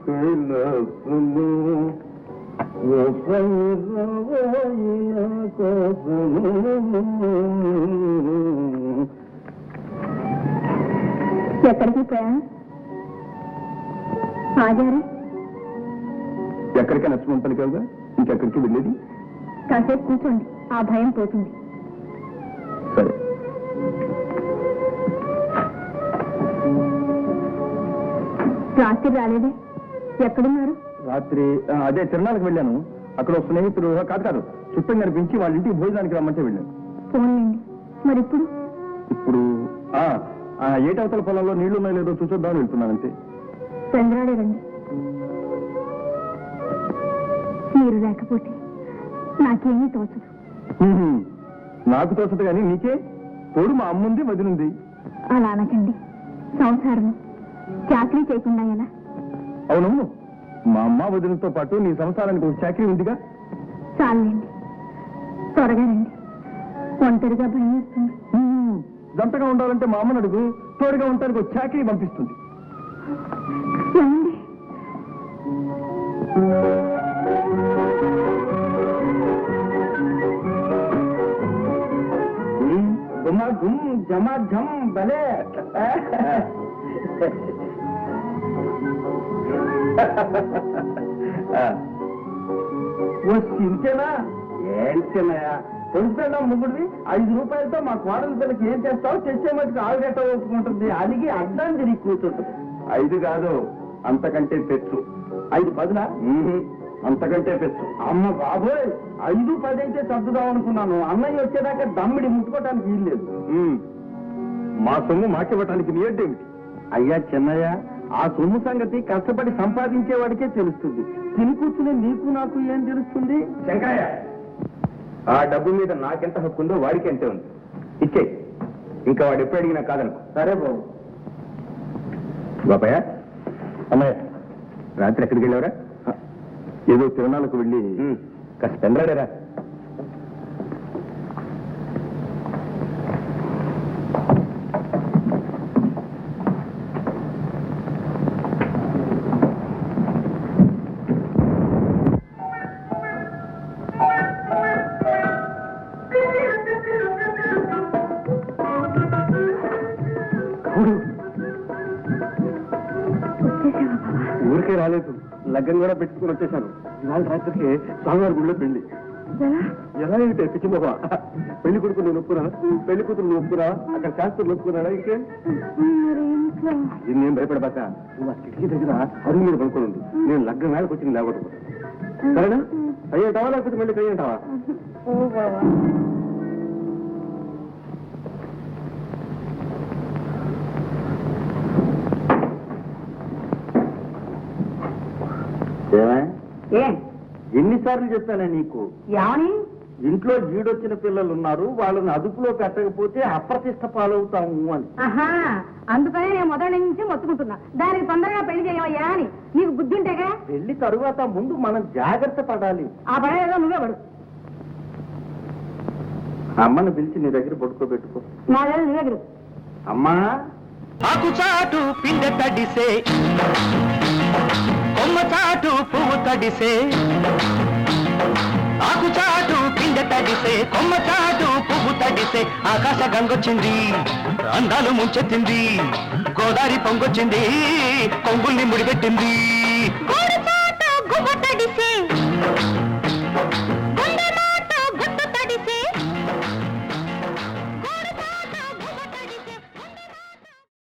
కైలాసము ఎక్కడికి ప్రయాణం ఆగారు? ఎక్కడికైనా నచ్చమంటాను కదా, ఇంకెక్కడికి వెళ్ళేది? కాసేపు కూర్చోండి, ఆ భయం పోతుంది. సరే. రాత్రి రాలేదే, ఎక్కడున్నారు? రాత్రి అదే తిరణాలకు వెళ్ళాను. అక్కడ స్నేహితుడు కాదు చుట్టం కనిపించి వాళ్ళ ఇంటికి భోజనానికి రమ్మంటే వెళ్ళాను. ఫోన్లేండి. మరి ఇప్పుడు ఇప్పుడు ఏటవతల పొలంలో నీళ్లు ఉన్నాయో లేదో చూసొద్దామని వెళ్తున్నాను అంతే. చంద్రాడే రండి. మీరు లేకపోతే నాకేమీ తోచదు. నాకు తోచదు కానీ నీకే తోడు మా అమ్ముంది, వదినుంది. అలా అనకండి. సంసారం చాకరీ చేయకుండా ఎలా? అవునవును, మా అమ్మ వదినతో పాటు నీ సంసారానికి ఒక చాకరీ ఉందిగా. చాలండి, త్వరగా రండి. ఒంటరిగా భయం వేస్తుంది. జంటగా ఉండాలంటే మా అమ్మని అడుగు, తోడుగా ఉండటానికి ఒక చాకరీ పంపిస్తుంది. ఏమండి? జమా జమ్ భలే. ఇంతేనా? ఏంటేనయా తెలుసుకున్నా ముగ్గుడివి 5 రూపాయలతో మా కోడల పిల్లకి ఏం చేస్తావు? తెచ్చే మటుకు ఆవిడేట ఒప్పుకుంటుంది. అడిగి అడ్డం తిరిగి కూర్చుంటుంది. 5 కాదు, అంతకంటే పెచ్చు. 5 10 అంతకంటే పెచ్చు. అమ్మ బాబోయ్, 5 10 అయితే సర్దుదాం అనుకున్నాను. అన్నయ్య వచ్చేదాకా దమ్మిడి ముట్టుకోవటానికి వీల్లేదు. మా సొమ్ము మాకివ్వటానికి నీ అడ్డేమిటి? అయ్యా చిన్నయ్య, ఆ సొమ్ము సంగతి కష్టపడి సంపాదించేవాడికే తెలుస్తుంది. తిని కూర్చుని నీకు నాకు ఏం తెలుస్తుంది? శంకరయ్య, ఆ డబ్బు మీద నాకెంత హక్కు ఉందో వాడికి ఎంతే ఉంది. ఇచ్చే, ఇంకా వాడు ఎప్పుడు అడిగినా కాదనుకో. సరే బాబు. బాబాయ్, అమ్మాయ, రాత్రి ఎక్కడికి వెళ్ళావరా? ఏదో తిరునాళ్ళకు వెళ్ళి కాస్త చంద్రాడేరా. ఊరికే రాలేదు, లగ్గం కూడా పెట్టుకుని వచ్చేసాను. ఇవాళ రాత్రికి స్వామివారి గుడిలో పెళ్లి. ఎలా ఏమిటే పిచ్చిమోహ? పెళ్లి కొడుకు నేను ఒప్పురా, పెళ్లి కూతురు నువ్వు ఒప్పురా, అక్కడ శాస్త్రులు ఒప్పుకున్నాడా? ఇంకే నేను భయపడబాక నువ్వు ఆ కిటికీ దగ్గర అరుగు మీద పడుకోండి. నేను లగ్గం వేళకు వచ్చి లేకపోతే సరేనా? అయ్యేంటావా లేకపోతే మళ్ళీ కయ్యంటావా? ఎన్నిసార్లు చెప్పానా నీకు? ఇంట్లో జీడొచ్చిన పిల్లలు ఉన్నారు, వాళ్ళని అదుపులో పెట్టకపోతే అప్రతిష్ట పాలవుతాము అని. అందుకనే నేను మొదటి నుంచి మొత్తుకుంటున్నా, దానికి తొందరగా పెళ్లి చేయవయ్యా అని. నీకు బుద్ధి ఉంటేగా? పెళ్లి తరువాత ముందు మనం జాగ్రత్త పడాలి. ఆ పడేదో నువ్వే పడు. అమ్మను పిలిచి నీ దగ్గర పడుకోబెట్టుకో. నా దగ్గర నీ దగ్గర. అమ్మా, ఆకు చాటు పిందె తడిసే, కొమ్మ చాటు పువ్వు తడిసే. ఆకు చాటు పిందె తడిసే, కొమ్మ చాటు పువ్వు తడిసే. ఆకాశ గంగొచ్చింది, అందాలు ముంచెత్తింది. గోదావరి పొంగొచ్చింది, కొంగుల్ని ముడిపెట్టింది.